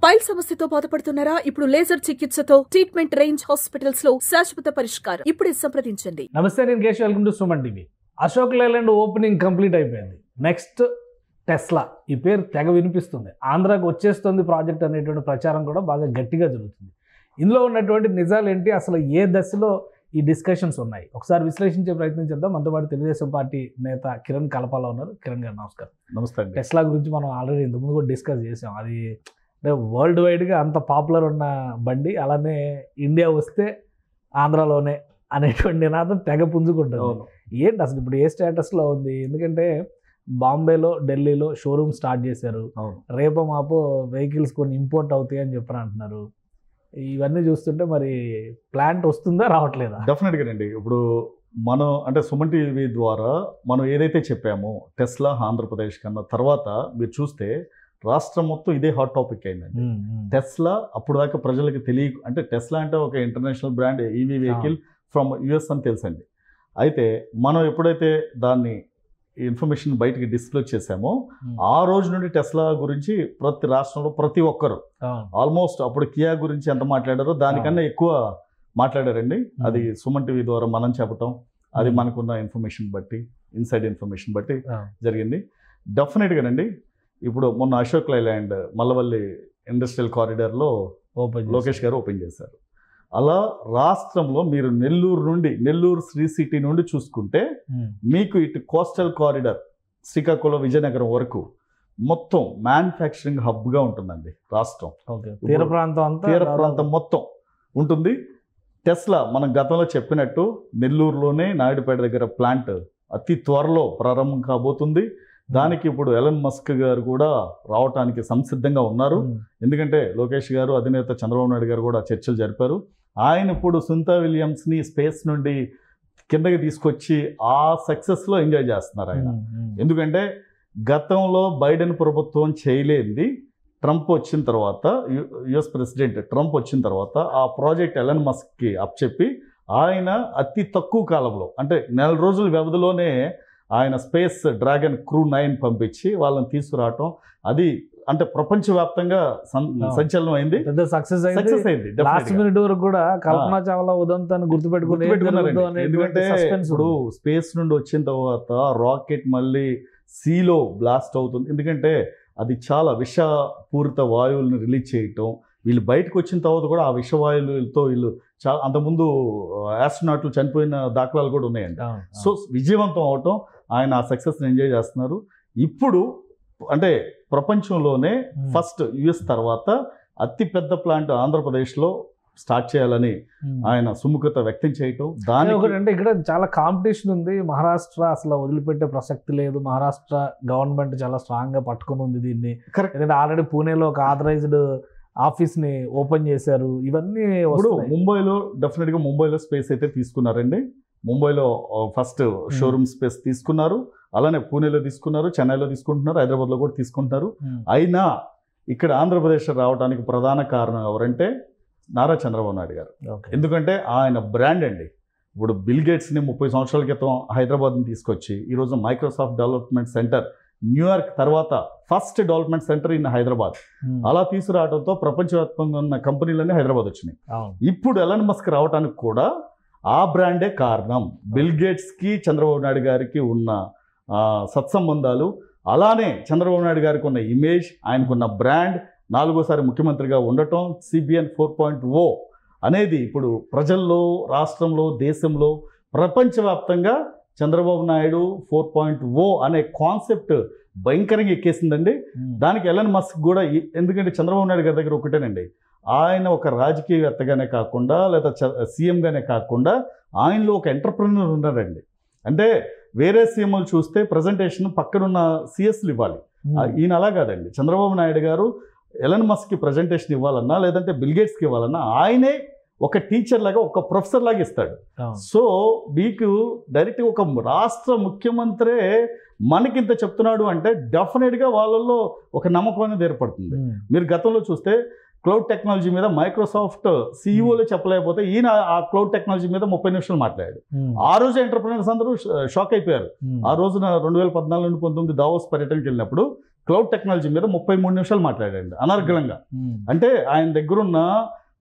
Pile సమస్యతో బాధపడుతున్నారా? ఇప్పుడు లేజర్ చికిత్సతో ట్రీట్మెంట్ రేంజ్ హాస్పిటల్స్ లో శాశ్వత పరిష్కారం. ఇప్పుడే సంప్రదించండి. నమస్తే, నేను Keshav. Welcome to Suman TV. Ashok Leyland opening complete అయిపోయింది. నెక్స్ట్ టెస్లా, ఈ పేరు తెగ వినిపిస్తుంది. ఆంధ్రాకి వచ్చేస్తుంది ప్రాజెక్ట్ అనేటువంటి ప్రచారం కూడా బాగా గట్టిగా జరుగుతుంది. ఇందులో ఉన్నటువంటి నిజాలు ఏంటి, అసలు ఏ దశలో ఈ డిస్కషన్స్ ఉన్నాయి, ఒకసారి విశ్లేషించే ప్రయత్నం చేద్దాం. మనతో పాటు తెలుగుదేశం పార్టీ నేత కిరణ్ కలపాల ఉన్నారు. కిరణ్ గారు నమస్కారం. నమస్తే. టెస్లా గురించి మనం ఆల్రెడీ ఇంతకుముందు కూడా డిస్కస్ చేసాం. అది వరల్డ్ వైడ్గా అంత పాపులర్ ఉన్న బండి, అలానే ఇండియా వస్తే ఆంధ్రాలోనే అనేటువంటి నినాదం తెగ పుంజుకుంటుంది. ఏంటి అసలు ఇప్పుడు ఏ స్టేటస్లో ఉంది? ఎందుకంటే బాంబేలో, ఢిల్లీలో షోరూమ్ స్టార్ట్ చేశారు. రేపో మాపో వెహికల్స్ కొన్ని ఇంపోర్ట్ అవుతాయి అని చెప్పని అంటున్నారు. ఇవన్నీ చూస్తుంటే మరి ప్లాంట్ వస్తుందా, రావట్లేదా? డెఫినెట్గా అండి. ఇప్పుడు మనం అంటే సుమన్ టీవీ ద్వారా మనం ఏదైతే చెప్పామో టెస్లా ఆంధ్రప్రదేశ్ కన్నా తర్వాత మీరు చూస్తే రాష్ట్రం మొత్తం ఇదే హాట్ టాపిక్ అయిందండి. టెస్లా అప్పుడు దాకా ప్రజలకు అంటే టెస్లా అంటే ఒక international brand EV vehicle from US అని తెలుసండి. అయితే మనం ఎప్పుడైతే దాన్ని ఇన్ఫర్మేషన్ బయటికి డిస్క్లోజ్ చేశామో ఆ రోజు నుండి టెస్లా గురించి ప్రతి రాష్ట్రంలో ప్రతి ఒక్కరు ఆల్మోస్ట్ అప్పుడు కియా గురించి ఎంత మాట్లాడారో దానికన్నా ఎక్కువ మాట్లాడారండి. అది సుమన్ టీవీ ద్వారా మనం చెప్పటం, అది మనకున్న ఇన్ఫర్మేషన్ బట్టి, ఇన్సైడ్ ఇన్ఫర్మేషన్ బట్టి జరిగింది. డెఫినెట్గానండి. ఇప్పుడు మొన్న అశోక్ లేలాండ్ మల్లవల్లి ఇండస్ట్రియల్ కారిడార్లో లోకేష్ గారు ఓపెన్ చేశారు. అలా రాష్ట్రంలో మీరు నెల్లూరు శ్రీ సిటీ నుండి చూసుకుంటే మీకు ఇటు కోస్టల్ కారిడార్ శ్రీకాకుళం, విజయనగరం వరకు మొత్తం మ్యానుఫ్యాక్చరింగ్ హబ్గా ఉంటుందండి రాష్ట్రం. తీర ప్రాంతం మొత్తం ఉంటుంది. టెస్లా మనం గతంలో చెప్పినట్టు నెల్లూరులోనే నాయుడుపేట దగ్గర ప్లాంట్ అతి త్వరలో ప్రారంభం కాబోతుంది. దానికి ఇప్పుడు ఎలన్ మస్క్ గారు కూడా రావటానికి సంసిద్ధంగా ఉన్నారు. ఎందుకంటే లోకేష్ గారు, అధినేత చంద్రబాబు నాయుడు గారు కూడా చర్చలు జరిపారు. ఆయన ఇప్పుడు సునీతా విలియమ్స్ని స్పేస్ నుండి కిందకి తీసుకొచ్చి ఆ సక్సెస్లో ఎంజాయ్ చేస్తున్నారు ఆయన. ఎందుకంటే గతంలో బైడెన్ ప్రభుత్వం చేయలేంది ట్రంప్ వచ్చిన తర్వాత, యుఎస్ ప్రెసిడెంట్ ట్రంప్ వచ్చిన తర్వాత ఆ ప్రాజెక్ట్ ఎలన్ మస్క్కి అప్పచెప్పి ఆయన అతి తక్కువ కాలంలో అంటే 4 రోజుల వ్యవధిలోనే ఆయన స్పేస్ డ్రాగన్ క్రూ 9 పంపించి వాళ్ళని తీసుకురావటం, అది అంటే ప్రపంచవ్యాప్తంగా సంచలనం అయింది. పెద్ద సక్సెస్ అయింది. లాస్ట్ మినిట్ వరకు కూడా కల్పనా చావ్లా ఉదంతాన్ని గుర్తుపెట్టుకున్నారు. ఎందుకంటే ఇప్పుడు స్పేస్ నుండి వచ్చిన తర్వాత రాకెట్ మళ్ళీ సీలో బ్లాస్ట్ అవుతుంది. ఎందుకంటే అది చాలా విషపూరిత వాయువులను రిలీజ్ చేయటం, వీళ్ళు బయటకు వచ్చిన తర్వాత కూడా ఆ విషవాయువులతో వీళ్ళు చాలా అంతకుముందు ఆస్ట్రోనాట్లు చనిపోయిన దాఖలాలు కూడా ఉన్నాయండి. సో విజయవంతం అవటం, ఆయన ఆ సక్సెస్ని ఎంజాయ్ చేస్తున్నారు. ఇప్పుడు అంటే ప్రపంచంలోనే ఫస్ట్ యుఎస్ తర్వాత అతి పెద్ద ప్లాంట్ ఆంధ్రప్రదేశ్లో స్టార్ట్ చేయాలని ఆయన సుముఖత వ్యక్తం చేయటం. అంటే ఇక్కడ చాలా కాంపిటీషన్ ఉంది. మహారాష్ట్ర అసలు వదిలిపెట్టే ప్రసక్తి లేదు. మహారాష్ట్ర గవర్నమెంట్ చాలా స్ట్రాంగ్గా పట్టుకుని ఉంది దీన్ని. ఎందుకంటే ఆల్రెడీ పూణేలో ఒక ఆథరైజ్డ్ ఆఫీస్ని ఓపెన్ చేశారు. ఇవన్నీ ఇప్పుడు ముంబైలో డెఫినెట్గా ముంబైలో స్పేస్ అయితే తీసుకున్నారండి. ముంబైలో ఫస్ట్ షోరూమ్ స్పేస్ తీసుకున్నారు, అలానే పూణేలో తీసుకున్నారు, చెన్నైలో తీసుకుంటున్నారు, హైదరాబాద్లో కూడా తీసుకుంటున్నారు. అయినా ఇక్కడ ఆంధ్రప్రదేశ్ రావడానికి ప్రధాన కారణం ఎవరంటే నారా చంద్రబాబు నాయుడు గారు. ఎందుకంటే ఆయన బ్రాండ్ అండి. ఇప్పుడు బిల్ గేట్స్ని 30 సంవత్సరాల క్రితం హైదరాబాద్ని తీసుకొచ్చి ఈరోజు మైక్రోసాఫ్ట్ డెవలప్మెంట్ సెంటర్ న్యూయార్క్ తర్వాత first development centre in Hyderabad అలా తీసుకురావడంతో ప్రపంచవ్యాప్తంగా ఉన్న కంపెనీలన్నీ హైదరాబాద్ వచ్చినాయి. ఇప్పుడు ఎలన్ మస్క్ రావడానికి కూడా ఆ బ్రాండే కారణం. బిల్ గేట్స్కి చంద్రబాబు నాయుడు గారికి ఉన్న సత్సంబంధాలు, అలానే చంద్రబాబు నాయుడు గారికి ఉన్న ఇమేజ్, ఆయనకున్న బ్రాండ్, 4వ ముఖ్యమంత్రిగా ఉండటం, CBN 4.0 అనేది ఇప్పుడు ప్రజల్లో, రాష్ట్రంలో, దేశంలో, ప్రపంచవ్యాప్తంగా చంద్రబాబు నాయుడు 4.0 అనే కాన్సెప్ట్ భయంకరంగా ఎక్కేసిందండి. దానికి ఎలన్ మస్క్ కూడా, ఎందుకంటే చంద్రబాబు నాయుడు గారి దగ్గర ఒకటేనండి, ఆయన ఒక రాజకీయవేత్తగానే కాకుండా లేదా సీఎంగానే కాకుండా ఆయనలో ఒక ఎంటర్ప్రెన్యూర్ ఉన్నారండి. అంటే వేరే సీఎంలు చూస్తే ప్రజెంటేషన్ పక్కనున్న సిఎస్లు ఇవ్వాలి, ఈయన అలా కాదండి. చంద్రబాబు నాయుడు గారు ఎలన్ మస్క్కి ప్రజెంటేషన్ ఇవ్వాలన్నా లేదంటే బిల్ గేట్స్కి ఇవ్వాలన్నా ఆయనే ఒక టీచర్ లాగా, ఒక ప్రొఫెసర్ లాగా ఇస్తాడు. సో మీకు డైరెక్ట్గా ఒక రాష్ట్ర ముఖ్యమంత్రే మనకింత చెప్తున్నాడు అంటే డెఫినెట్గా వాళ్ళల్లో ఒక నమ్మకం అనేది ఏర్పడుతుంది. మీరు గతంలో చూస్తే క్లౌడ్ టెక్నాలజీ మీద మైక్రోసాఫ్ట్ సీఈఓలే చెప్పలేకపోతే ఈయన ఆ క్లౌడ్ టెక్నాలజీ మీద 30 నిమిషాలు మాట్లాడాడు. ఆ రోజు ఎంటర్ప్రెనర్స్ అందరూ షాక్ అయిపోయారు. ఆ రోజున 2014 నుండి 19 దావోస్ పర్యటనకి వెళ్ళినప్పుడు క్లౌడ్ టెక్నాలజీ మీద 33 నిమిషాలు మాట్లాడాడు అనర్గళంగా. అంటే ఆయన దగ్గర ఉన్న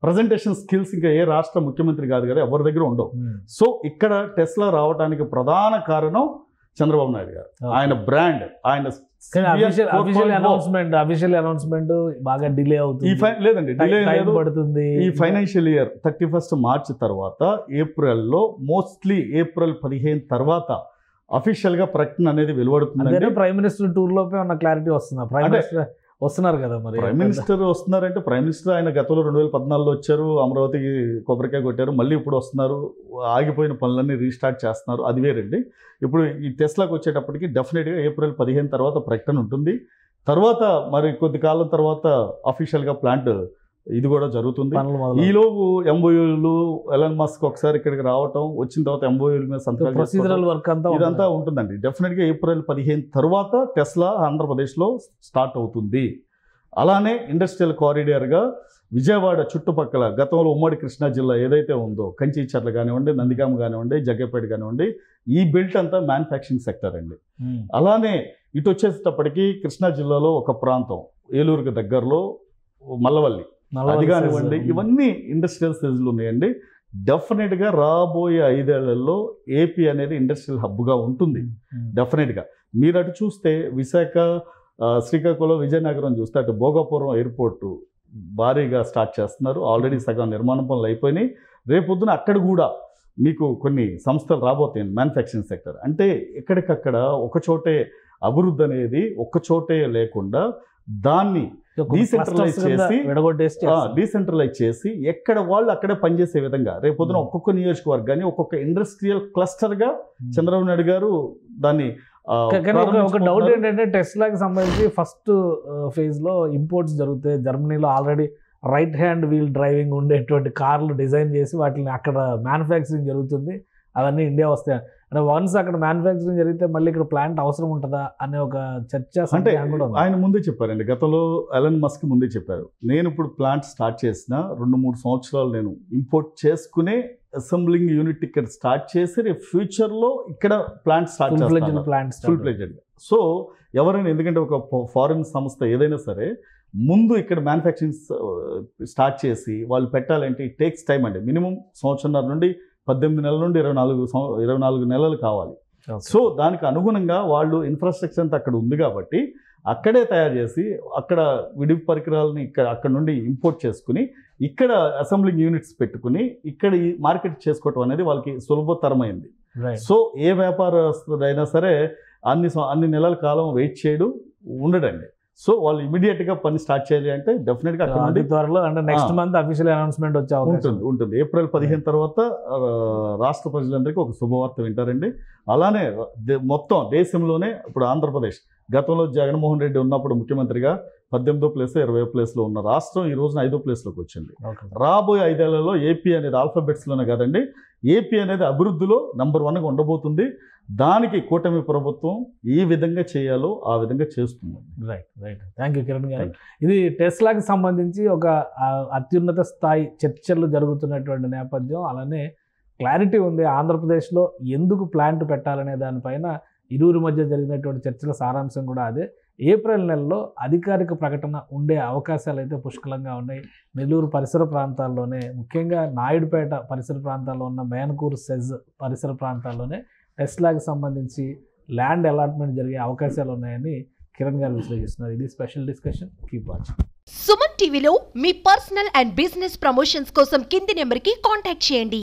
ప్రజెంటేషన్ స్కిల్స్ ఇంకా ఏ రాష్ట్ర ముఖ్యమంత్రి కాదు కదా, ఎవరి దగ్గర ఉండవు. సో ఇక్కడ టెస్లా రావడానికి ప్రధాన కారణం చంద్రబాబు నాయుడు గారు, ఆయన బ్రాండ్, ఆయన అఫీషియల్ అనౌన్స్మెంట్ బాగా డిలే అవుతుంది. లేదండి, డిలే పడుతుంది. ఈ ఫైనాన్షియల్ ఇయర్ 31st మార్చ్ తర్వాత ఏప్రిల్లో, మోస్ట్లీ ఏప్రిల్ 15 తర్వాత అఫీషియల్ గా ప్రకటన అనేది వెలువడుతుంది. ప్రైమ్ మినిస్టర్ టూర్ లోపే ఉన్న క్లారిటీ వస్తుంది. ప్రైమ్ మినిస్టర్ వస్తున్నారు కదా, మరి ప్రైమ్ మినిస్టర్ వస్తున్నారంటే ప్రైమ్ మినిస్టర్ ఆయన గతంలో 2014లో వచ్చారు, అమరావతికి కొబ్బరికాయ కొట్టారు, మళ్ళీ ఇప్పుడు వస్తున్నారు, ఆగిపోయిన పనులన్నీ రీస్టార్ట్ చేస్తున్నారు, అది వేరండి. ఇప్పుడు ఈ టెస్లాకి వచ్చేటప్పటికి డెఫినెట్గా ఏప్రిల్ 15 తర్వాత ప్రకటన ఉంటుంది. తర్వాత మరి కొద్ది కాలం తర్వాత అఫీషియల్గా ప్లాంట్ ఇది కూడా జరుగుతుంది. ఈలోపు ఎంఓయూలు, ఎలన్ మస్క్ ఒకసారి ఇక్కడికి రావటం, వచ్చిన తర్వాత ఎంఓయూల మీద ప్రొసీజరల్ వర్క్ అంతా ఇదంతా ఉంటుందండి. డెఫినెట్గా ఏప్రిల్ 15 తర్వాత టెస్లా ఆంధ్రప్రదేశ్లో స్టార్ట్ అవుతుంది. అలానే ఇండస్ట్రియల్ కారిడార్గా విజయవాడ చుట్టుపక్కల గతంలో ఉమ్మడి కృష్ణా జిల్లా ఏదైతే ఉందో, కంచిచర్ల కానివ్వండి, నందిగామ కానివ్వండి, జగ్గపేట కానివ్వండి, ఈ బెల్ట్ అంతా మ్యానుఫ్యాక్చరింగ్ సెక్టర్ అండి. అలానే ఇటు వచ్చేసేటప్పటికి కృష్ణా జిల్లాలో ఒక ప్రాంతం ఏలూరుకి దగ్గరలో మల్లవల్లి, అది కానివ్వండి, ఇవన్నీ ఇండస్ట్రియల్ సైజులు ఉన్నాయండి. డెఫినెట్గా రాబోయే 5 ఏళ్లలో ఏపీ అనేది ఇండస్ట్రియల్ హబ్గా ఉంటుంది. డెఫినెట్గా మీరు అటు చూస్తే విశాఖ, శ్రీకాకుళం, విజయనగరం చూస్తే అటు భోగాపురం ఎయిర్పోర్టు భారీగా స్టార్ట్ చేస్తున్నారు. ఆల్రెడీ సగం నిర్మాణ పనులు అయిపోయినాయి. రేపొద్దున అక్కడ కూడా మీకు కొన్ని సంస్థలు రాబోతాయి మ్యానుఫ్యాక్చరింగ్ సెక్టర్. అంటే ఎక్కడికక్కడ ఒకచోటే అభివృద్ధి అనేది ఒక్కచోటే లేకుండా దాన్ని డీసెంట్రలైజ్ చేసి ఎక్కడ వాళ్ళు అక్కడే పనిచేసే విధంగా రేపొద్దున ఒక్కొక్క నియోజకవర్గాన్ని ఒక్కొక్క ఇండస్ట్రియల్ క్లస్టర్గా చంద్రబాబు నాయుడు గారు దాన్ని. ఒక డౌట్ ఏంటంటే టెస్లాకి సంబంధించి ఫస్ట్ ఫేజ్ లో ఇంపోర్ట్స్ జరుగుతాయి. జర్మనీలో already right hand wheel driving ఉండేటువంటి కార్లు డిజైన్ చేసి వాటిని అక్కడ మ్యానుఫ్యాక్చరింగ్ జరుగుతుంది. అవన్నీ ఇండియా వస్తాయి. అంటే వన్స్ అక్కడ మ్యానుఫ్యాక్చరింగ్ జరిగితే మళ్ళీ ఇక్కడ ప్లాంట్ అవసరం ఉంటుందా అనే ఒక చర్చ అంటే ఆయన ముందే చెప్పారండి. గతంలో ఎలన్ మస్క్ ముందే చెప్పారు, నేను ఇప్పుడు ప్లాంట్ స్టార్ట్ చేసిన 2-3 సంవత్సరాలు నేను ఇంపోర్ట్ చేసుకునే అసెంబ్లింగ్ యూనిట్ ఇక్కడ స్టార్ట్ చేసి రేపు ఫ్యూచర్లో ఇక్కడ ప్లాంట్ స్టార్ట్ ఫుల్ ప్లేజెడ్. సో ఎవరైనా, ఎందుకంటే ఒక ఫారిన్ సంస్థ ఏదైనా సరే ముందు ఇక్కడ మ్యానుఫ్యాక్చరింగ్ స్టార్ట్ చేసి వాళ్ళు పెట్టాలంటే ఇట్ టేక్స్ టైం అండి. మినిమం 1.5 నుండి 18 నెలల నుండి 24 నెలలు కావాలి. సో దానికి అనుగుణంగా వాళ్ళు ఇన్ఫ్రాస్ట్రక్చర్ అంతా అక్కడ ఉంది కాబట్టి అక్కడే తయారు చేసి అక్కడ విడి పరికరాలని అక్కడ నుండి ఇంపోర్ట్ చేసుకుని ఇక్కడ అసెంబ్లింగ్ యూనిట్స్ పెట్టుకుని ఇక్కడ ఈ మార్కెట్ చేసుకోవటం అనేది వాళ్ళకి సులభతరమైంది. సో ఏ వ్యాపారస్తుడైనా సరే అన్ని నెలల కాలం వెయిట్ చేయడు ఉండడండి. సో వాళ్ళు ఇమీడియట్ గా పని స్టార్ట్ చేయాలి అంటే డెఫినెట్ గా త్వరలో అంటే నెక్స్ట్ మంత్ అఫీషియల్ అనౌన్స్మెంట్ వచ్చే ఉంటుంది. ఏప్రిల్ 15 తర్వాత రాష్ట్ర ప్రజలందరికీ ఒక శుభవార్త వింటారండి. అలానే మొత్తం దేశంలోనే ఇప్పుడు ఆంధ్రప్రదేశ్ గతంలో జగన్మోహన్ రెడ్డి ఉన్నప్పుడు ముఖ్యమంత్రిగా 18వ ప్లేస్ 20వ ప్లేస్లో ఉన్న రాష్ట్రం ఈ రోజున 5వ ప్లేస్లోకి వచ్చింది. రాబోయే 5 ఏళ్లలో ఏపీ అనేది ఆల్ఫాబెట్స్లోనే కాదండి, ఏపీ అనేది అభివృద్ధిలో నంబర్ 1గా ఉండబోతుంది. దానికి కూటమి ప్రభుత్వం ఏ విధంగా చేయాలో ఆ విధంగా చేస్తుంది. రైట్. థ్యాంక్ యూ కిరణ్ గారు. ఇది టెస్లాకి సంబంధించి ఒక అత్యున్నత స్థాయి చర్చలు జరుగుతున్నటువంటి నేపథ్యం. అలానే క్లారిటీ ఉంది ఆంధ్రప్రదేశ్లో ఎందుకు ప్లాంట్ పెట్టాలనే దానిపైన ఇరువురి మధ్య జరిగినటువంటి చర్చల సారాంశం కూడా అదే. ఏప్రిల్ నెలలో అధికారిక ప్రకటన ఉండే అవకాశాలు అయితే పుష్కలంగా ఉన్నాయి. నెల్లూరు పరిసర ప్రాంతాల్లోనే, ముఖ్యంగా నాయుడుపేట పరిసర ప్రాంతాల్లో ఉన్న మేనకూరు సెజ్ పరిసర ప్రాంతాల్లోనే టెస్లాకి సంబంధించి ల్యాండ్ అలాట్మెంట్ జరిగే అవకాశాలు ఉన్నాయని కిరణ్ గారు విశ్లేషిస్తున్నారు. ఇది special discussion. Keep watching. Suman టీవీలో మీ పర్సనల్ అండ్ బిజినెస్ ప్రమోషన్స్ కోసం కింది నెంబర్కి కాంటాక్ట్ చేయండి.